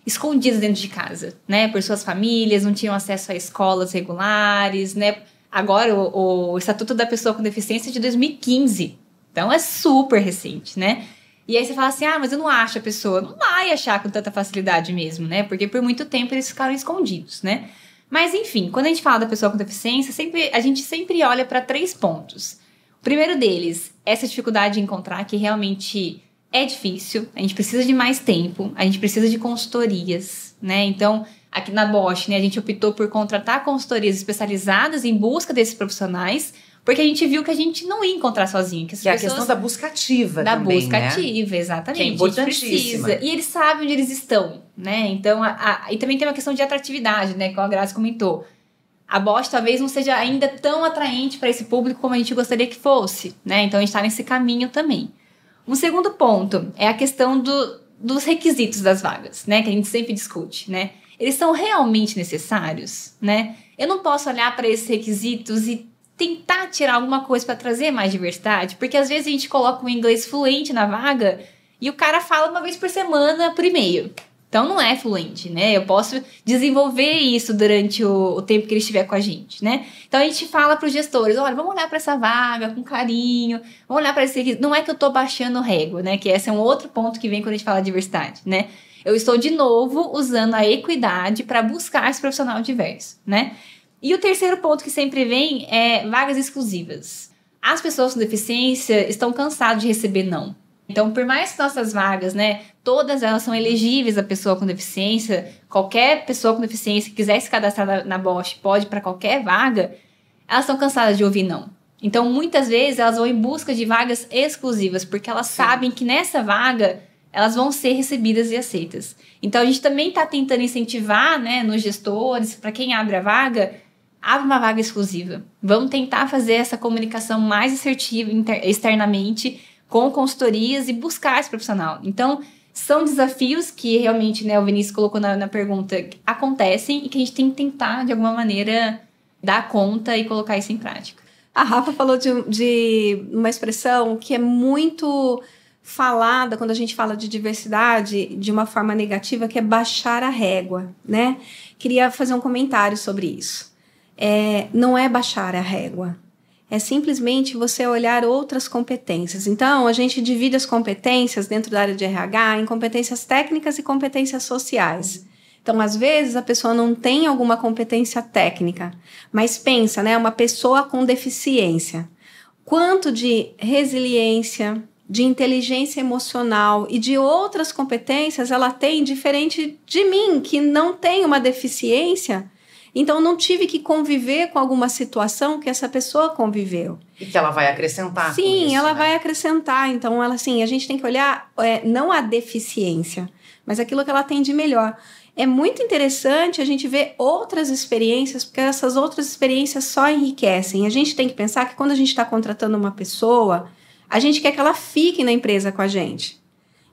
escondidas dentro de casa, né? Por suas famílias, não tinham acesso a escolas regulares, né? Agora, o Estatuto da Pessoa com Deficiência é de 2015. Então, é super recente, né? E aí você fala assim, mas eu não acho a pessoa. Não vai achar com tanta facilidade mesmo, né? Porque por muito tempo eles ficaram escondidos, né? Mas, enfim, quando a gente fala da pessoa com deficiência, a gente sempre olha para 3 pontos. O primeiro deles, essa dificuldade de encontrar, que realmente é difícil. A gente precisa de mais tempo, a gente precisa de consultorias, né? Então, aqui na Bosch, né, a gente optou por contratar consultorias especializadas em busca desses profissionais, porque a gente viu que a gente não ia encontrar sozinho. Que é a questão da busca ativa também, da busca ativa, exatamente. Que é importantíssima. E eles sabem onde eles estão, né? Então, e também tem uma questão de atratividade, né? Como a Grazi comentou. A Bosch talvez não seja ainda tão atraente para esse público como a gente gostaria que fosse, né? Então, a gente está nesse caminho também. Um segundo ponto é a questão dos requisitos das vagas, né? Que a gente sempre discute, né? Eles são realmente necessários, né? Eu não posso olhar para esses requisitos e tentar tirar alguma coisa para trazer mais diversidade, porque às vezes a gente coloca um inglês fluente na vaga e o cara fala uma vez por semana por e-mail. Então não é fluente, né? Eu posso desenvolver isso durante o tempo que ele estiver com a gente, né? Então a gente fala para os gestores, olha, vamos olhar para essa vaga com carinho, vamos olhar para esse requisito. Não é que eu estou baixando régua, né? Que esse é um outro ponto que vem quando a gente fala de diversidade, né? Eu estou, de novo, usando a equidade para buscar esse profissional diverso, né? E o terceiro ponto que sempre vem é vagas exclusivas. As pessoas com deficiência estão cansadas de receber não. Então, por mais que nossas vagas, né, todas elas são elegíveis à pessoa com deficiência, qualquer pessoa com deficiência que quiser se cadastrar na Bosch pode para qualquer vaga, elas estão cansadas de ouvir não. Então, muitas vezes, elas vão em busca de vagas exclusivas, porque elas sabem que nessa vaga elas vão ser recebidas e aceitas. Então, a gente também está tentando incentivar, né, nos gestores, para quem abre a vaga, abre uma vaga exclusiva. Vamos tentar fazer essa comunicação mais assertiva externamente, com consultorias e buscar esse profissional. Então, são desafios que realmente, né, o Vinícius colocou na pergunta, acontecem e que a gente tem que tentar, de alguma maneira, dar conta e colocar isso em prática. A Rafa falou de uma expressão que é muito falada quando a gente fala de diversidade de uma forma negativa, que é baixar a régua, né? Queria fazer um comentário sobre isso. Não é baixar a régua. É simplesmente você olhar outras competências. Então, a gente divide as competências dentro da área de RH em competências técnicas e competências sociais. Então, às vezes, a pessoa não tem alguma competência técnica, mas pensa, né, uma pessoa com deficiência. Quanto de resiliência, de inteligência emocional e de outras competências ela tem diferente de mim, que não tem uma deficiência. Então, não tive que conviver com alguma situação que essa pessoa conviveu. E que ela vai acrescentar. Sim, com isso, ela né? vai acrescentar. Então, ela, assim, a gente tem que olhar não a deficiência, mas aquilo que ela tem de melhor. É muito interessante a gente ver outras experiências, porque essas outras experiências só enriquecem. A gente tem que pensar que quando a gente está contratando uma pessoa, a gente quer que ela fique na empresa com a gente.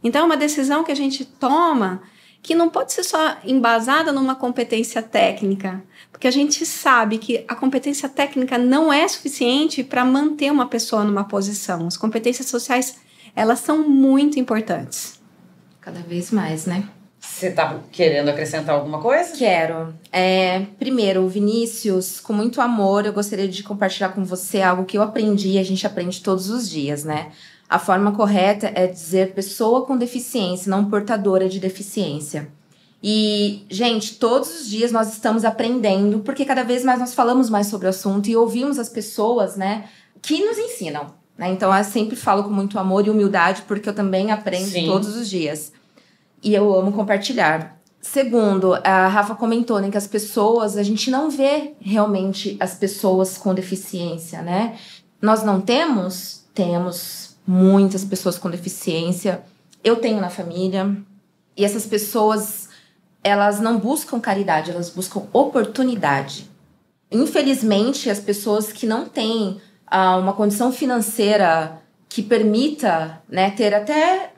Então, é uma decisão que a gente toma que não pode ser só embasada numa competência técnica, porque a gente sabe que a competência técnica não é suficiente para manter uma pessoa numa posição. As competências sociais, elas são muito importantes. Cada vez mais, né? Você está querendo acrescentar alguma coisa? Quero. Primeiro, Vinícius, com muito amor, eu gostaria de compartilhar com você algo que eu aprendi, a gente aprende todos os dias, né? A forma correta é dizer pessoa com deficiência, não portadora de deficiência. E, gente, todos os dias nós estamos aprendendo, porque cada vez mais nós falamos mais sobre o assunto e ouvimos as pessoas, né, que nos ensinam, né? Então, eu sempre falo com muito amor e humildade, porque eu também aprendo todos os dias. E eu amo compartilhar. Segundo, a Rafa comentou, né, que as pessoas, a gente não vê realmente as pessoas com deficiência, né? Nós não temos muitas pessoas com deficiência. Eu tenho na família. E essas pessoas, elas não buscam caridade, elas buscam oportunidade. Infelizmente, as pessoas que não têm uma condição financeira que permita, né, ter até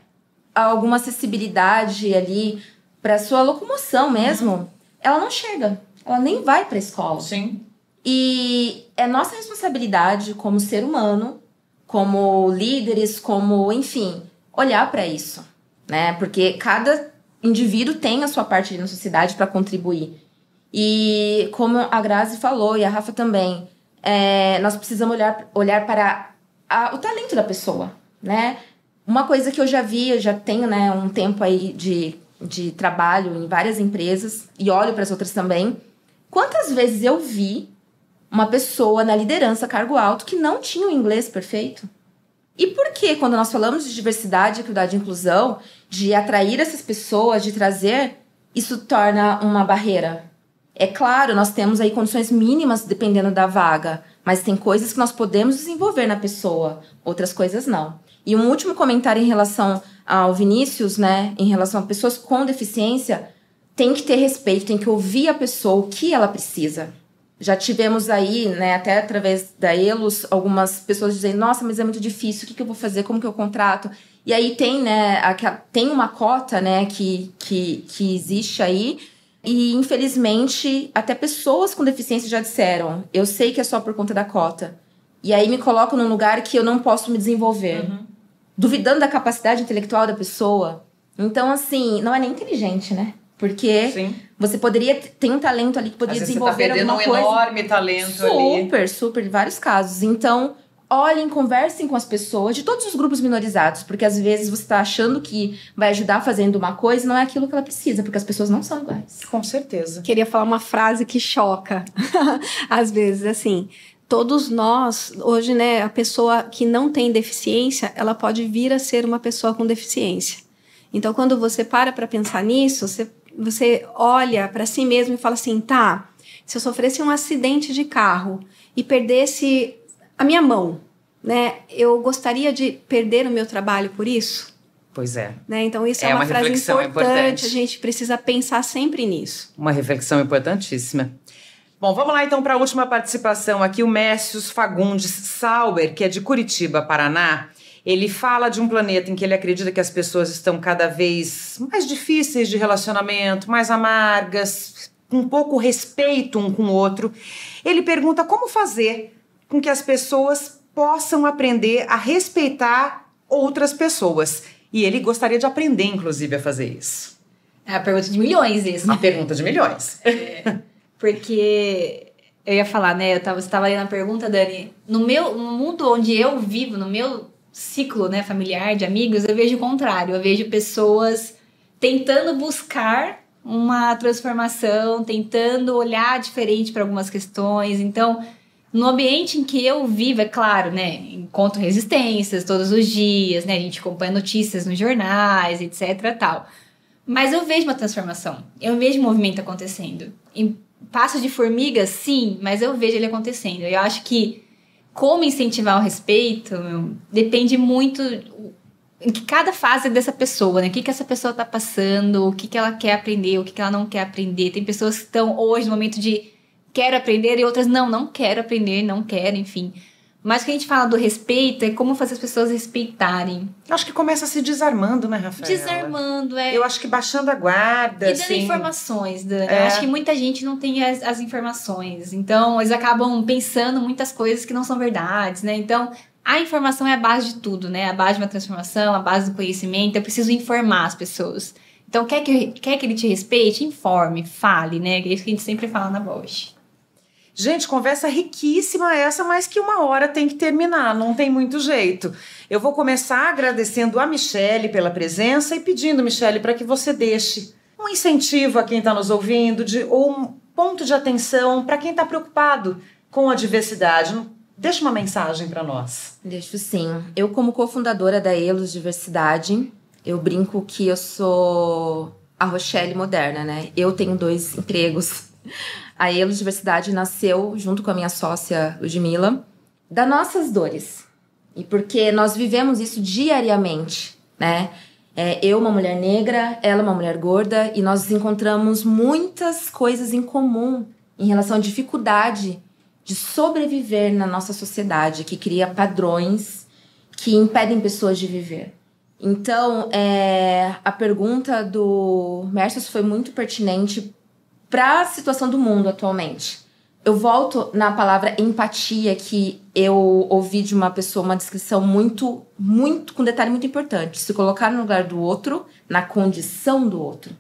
alguma acessibilidade ali para sua locomoção mesmo, ela não chega. Ela nem vai para a escola. Sim. E é nossa responsabilidade como ser humano, como líderes, como, enfim, olhar para isso, né? Porque cada indivíduo tem a sua parte na sociedade para contribuir. E como a Grazi falou, e a Rafa também, nós precisamos olhar para o talento da pessoa, né? Uma coisa que eu já vi, eu já tenho, né, um tempo aí de trabalho em várias empresas, e olho para as outras também. Quantas vezes eu vi uma pessoa na liderança, cargo alto, que não tinha o inglês perfeito? E por que, quando nós falamos de diversidade, equidade e inclusão, de atrair essas pessoas, de trazer, isso torna uma barreira? É claro, nós temos aí condições mínimas dependendo da vaga, mas tem coisas que nós podemos desenvolver na pessoa, outras coisas não. E um último comentário em relação ao Vinícius, né, em relação a pessoas com deficiência, tem que ter respeito, tem que ouvir a pessoa, o que ela precisa. Já tivemos aí, né, até através da ELUS, algumas pessoas dizendo, nossa, mas é muito difícil, o que eu vou fazer, como que eu contrato? E aí tem, né, tem uma cota, né, que existe aí. E, infelizmente, até pessoas com deficiência já disseram, eu sei que é só por conta da cota. E aí me coloco num lugar que eu não posso me desenvolver. Duvidando da capacidade intelectual da pessoa. Então, assim, não é nem inteligente, né? Porque você poderia... Tem um talento ali que poderia desenvolver alguma coisa. Você tá perdendo um enorme talento ali. Super, em vários casos. Então, olhem, conversem com as pessoas de todos os grupos minorizados. Porque, às vezes, você tá achando que vai ajudar fazendo uma coisa e não é aquilo que ela precisa. Porque as pessoas não são iguais. Com certeza. Queria falar uma frase que choca. Às vezes, assim... Todos nós, hoje, né, a pessoa que não tem deficiência, ela pode vir a ser uma pessoa com deficiência. Então, quando você para pensar nisso, você olha para si mesmo e fala assim, tá, se eu sofresse um acidente de carro e perdesse a minha mão, né, eu gostaria de perder o meu trabalho por isso? Pois é. Né? Então, isso é uma frase importante, a gente precisa pensar sempre nisso. Uma reflexão importantíssima. Bom, vamos lá então para a última participação aqui, o Mércios Fagundes Sauber, que é de Curitiba, Paraná. Ele fala de um planeta em que ele acredita que as pessoas estão cada vez mais difíceis de relacionamento, mais amargas, com pouco respeito um com o outro. Ele pergunta como fazer com que as pessoas possam aprender a respeitar outras pessoas. E ele gostaria de aprender, inclusive, a fazer isso. É a pergunta de milhões, isso. A pergunta de milhões. Porque eu ia falar, né? Você estava aí na pergunta, Dani. No mundo onde eu vivo, no meu ciclo, né, familiar, de amigos, eu vejo o contrário. Eu vejo pessoas tentando buscar uma transformação, tentando olhar diferente para algumas questões. Então, no ambiente em que eu vivo, é claro, né? Encontro resistências todos os dias, né? A gente acompanha notícias nos jornais, etc, tal. Mas eu vejo uma transformação. Eu vejo um movimento acontecendo. Em passo de formiga, sim, mas eu vejo ele acontecendo. Eu acho que como incentivar o respeito depende muito em que cada fase dessa pessoa, né? O que essa pessoa tá passando, o que ela quer aprender, o que ela não quer aprender. Tem pessoas que estão hoje no momento de quero aprender e outras não quero aprender, não quero, enfim. Mas o que a gente fala do respeito é como fazer as pessoas respeitarem. Eu acho que começa se desarmando, né, Rafaela? Desarmando, é. Eu acho que baixando a guarda, e dando informações, Dani. Eu acho que muita gente não tem as informações. Então, eles acabam pensando muitas coisas que não são verdades, né? Então, a informação é a base de tudo, né? A base de uma transformação, a base do conhecimento. Eu preciso informar as pessoas. Então, quer que ele te respeite? Informe, fale, né? É isso que a gente sempre fala na Bosch. Gente, conversa riquíssima essa, mas que uma hora tem que terminar, não tem muito jeito. Eu vou começar agradecendo a Michele pela presença e pedindo, Michele, para que você deixe um incentivo a quem está nos ouvindo, ou um ponto de atenção para quem está preocupado com a diversidade. Deixa uma mensagem para nós. Deixo sim. Eu, como cofundadora da Elos Diversidade, eu brinco que eu sou a Rochelle moderna, né? Eu tenho 2 empregos. A Elos Diversidade nasceu, junto com a minha sócia Ludmilla, das nossas dores. E porque nós vivemos isso diariamente, né? Eu, uma mulher negra, ela, uma mulher gorda, e nós encontramos muitas coisas em comum em relação à dificuldade de sobreviver na nossa sociedade, que cria padrões que impedem pessoas de viver. Então, a pergunta do Mércios foi muito pertinente para a situação do mundo atualmente. Eu volto na palavra empatia, que eu ouvi de uma pessoa uma descrição muito, com um detalhe muito importante. Se colocar no lugar do outro, na condição do outro.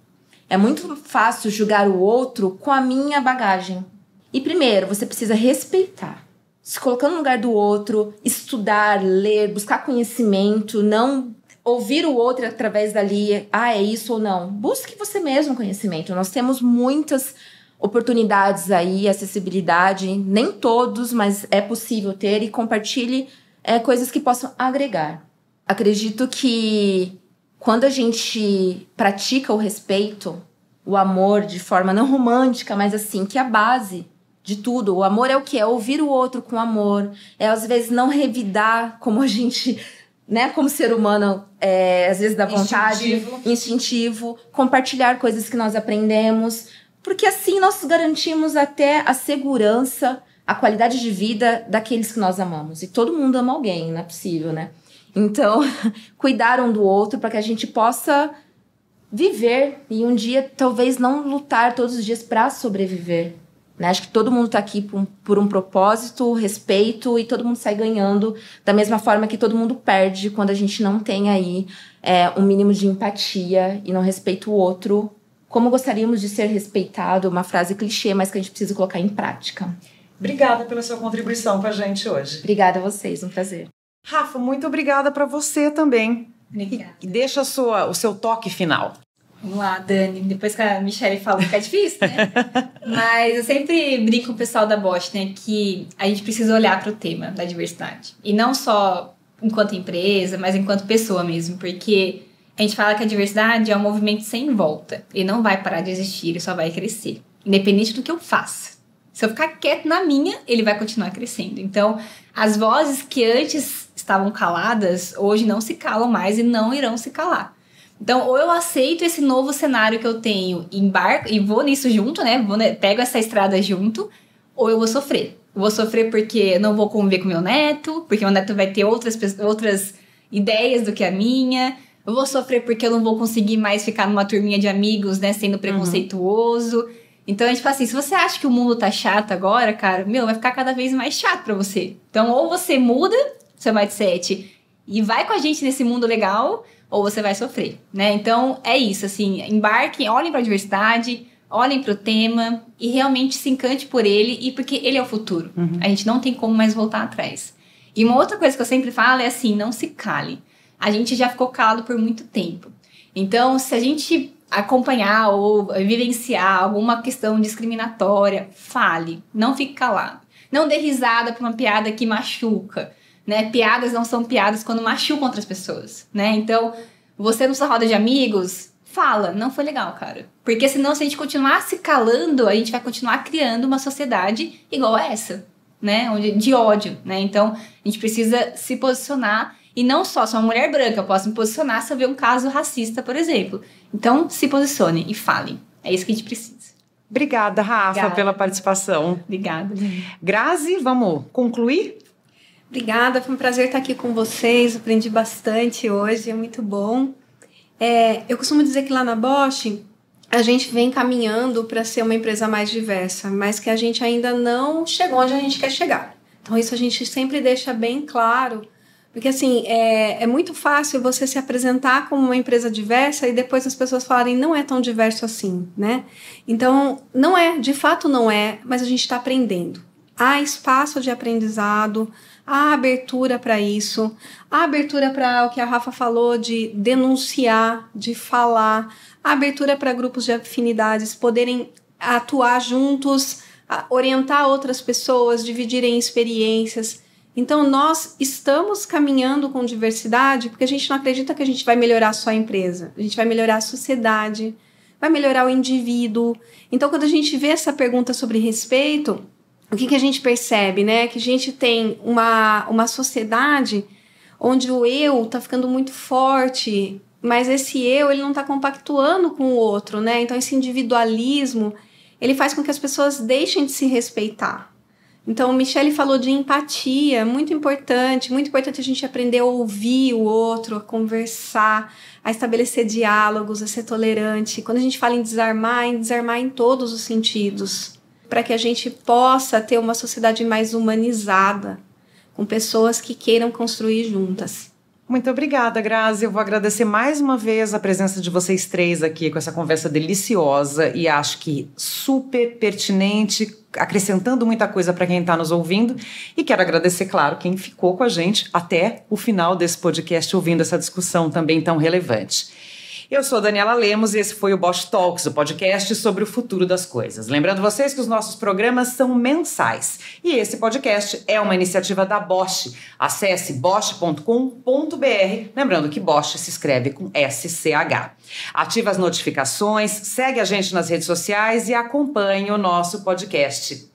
É muito fácil julgar o outro com a minha bagagem. E primeiro, você precisa respeitar. Se colocando no lugar do outro, estudar, ler, buscar conhecimento, não ouvir o outro através dali, é isso ou não. Busque você mesmo conhecimento. Nós temos muitas oportunidades aí, acessibilidade, nem todos, mas é possível ter, e compartilhe coisas que possam agregar. Acredito que quando a gente pratica o respeito, o amor de forma não romântica, mas assim, que é a base de tudo. O amor é o que? É ouvir o outro com amor, às vezes não revidar como a gente... né, como ser humano, às vezes dá vontade, instintivo, compartilhar coisas que nós aprendemos, porque assim nós garantimos até a segurança, a qualidade de vida daqueles que nós amamos. E todo mundo ama alguém, não é possível, né? Então, cuidar um do outro para que a gente possa viver e um dia talvez não lutar todos os dias para sobreviver. Né? Acho que todo mundo está aqui por um propósito, respeito, e todo mundo sai ganhando da mesma forma que todo mundo perde quando a gente não tem aí um mínimo de empatia e não respeita o outro como gostaríamos de ser respeitado. Uma frase clichê, mas que a gente precisa colocar em prática. Obrigada pela sua contribuição com a gente hoje. Obrigada a vocês, um prazer. Rafa, muito obrigada para você também. Obrigada. E deixa o seu toque final. Vamos lá, Dani. Depois que a Michelle falou, fica difícil, né? Mas eu sempre brinco com o pessoal da Bosch, né? Que a gente precisa olhar para o tema da diversidade. E não só enquanto empresa, mas enquanto pessoa mesmo. Porque a gente fala que a diversidade é um movimento sem volta. Ele não vai parar de existir, ele só vai crescer. Independente do que eu faça. Se eu ficar quieto na minha, ele vai continuar crescendo. Então, as vozes que antes estavam caladas, hoje não se calam mais e não irão se calar. Então, ou eu aceito esse novo cenário que eu tenho, embarco e vou nisso junto, né? Pego essa estrada junto, ou eu vou sofrer. Eu vou sofrer porque eu não vou conviver com meu neto, porque meu neto vai ter outras ideias do que a minha. Eu vou sofrer porque eu não vou conseguir mais ficar numa turminha de amigos, né? Sendo preconceituoso. Então, a gente fala assim, se você acha que o mundo tá chato agora, cara, vai ficar cada vez mais chato pra você. Então, ou você muda seu mindset e vai com a gente nesse mundo legal, ou você vai sofrer, né? Então, é isso, assim, embarquem, olhem pra diversidade, olhem pro tema e realmente se encante por ele, e porque ele é o futuro. A gente não tem como mais voltar atrás. E uma outra coisa que eu sempre falo é assim, não se cale. A gente já ficou calado por muito tempo. Então, se a gente acompanhar ou vivenciar alguma questão discriminatória, fale, não fique calado. Não dê risada por uma piada que machuca, né? Piadas não são piadas quando machucam outras pessoas, né? Então, você na sua roda de amigos, fala, não foi legal, cara. Porque senão, se a gente continuar se calando, a gente vai continuar criando uma sociedade igual a essa, né? De ódio, né? Então, a gente precisa se posicionar. E não só, sou uma mulher branca, eu posso me posicionar se eu ver um caso racista, por exemplo. Então, se posicione e fale. É isso que a gente precisa. Obrigada, Rafa, Obrigada. pela participação. Obrigada. Grazi, vamos concluir? Obrigada, foi um prazer estar aqui com vocês. Aprendi bastante hoje, é muito bom. Eu costumo dizer que lá na Bosch, a gente vem caminhando para ser uma empresa mais diversa, mas que a gente ainda não chegou onde a gente quer chegar. Então, isso a gente sempre deixa bem claro. Porque, assim, é muito fácil você se apresentar como uma empresa diversa e depois as pessoas falarem, não é tão diverso assim, né? Então, não é, de fato não é, mas a gente está aprendendo. Há espaço de aprendizado, há abertura para isso, há abertura para o que a Rafa falou de denunciar, de falar, há abertura para grupos de afinidades poderem atuar juntos, orientar outras pessoas, dividirem experiências. Então, nós estamos caminhando com diversidade porque a gente não acredita que a gente vai melhorar só a empresa. A gente vai melhorar a sociedade, vai melhorar o indivíduo. Então, quando a gente vê essa pergunta sobre respeito, o que a gente percebe, né? Que a gente tem uma sociedade onde o eu está ficando muito forte, mas esse eu ele não está compactuando com o outro, né? Então, esse individualismo, ele faz com que as pessoas deixem de se respeitar. Então, Michelle falou de empatia, muito importante a gente aprender a ouvir o outro, a conversar, a estabelecer diálogos, a ser tolerante. Quando a gente fala em desarmar em todos os sentidos, para que a gente possa ter uma sociedade mais humanizada, com pessoas que queiram construir juntas. Muito obrigada, Grazi. Eu vou agradecer mais uma vez a presença de vocês três aqui com essa conversa deliciosa e acho que super pertinente, acrescentando muita coisa para quem está nos ouvindo. E quero agradecer, claro, quem ficou com a gente até o final desse podcast ouvindo essa discussão também tão relevante. Eu sou a Daniela Lemos e esse foi o Bosch Talks, o podcast sobre o futuro das coisas. Lembrando vocês que os nossos programas são mensais e esse podcast é uma iniciativa da Bosch. Acesse bosch.com.br, lembrando que Bosch se escreve com SCH. Ative as notificações, segue a gente nas redes sociais e acompanhe o nosso podcast.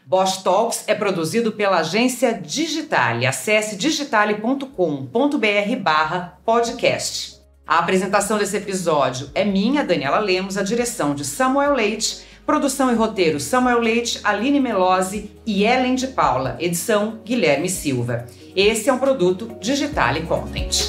Bosch Talks é produzido pela agência Digitale. Acesse digitale.com.br/podcast. A apresentação desse episódio é minha, Daniela Lemos, a direção de Samuel Leite, Produção e roteiro Samuel Leite, Aline Melosi e Ellen de Paula. Edição Guilherme Silva. Esse é um produto Digitale Content.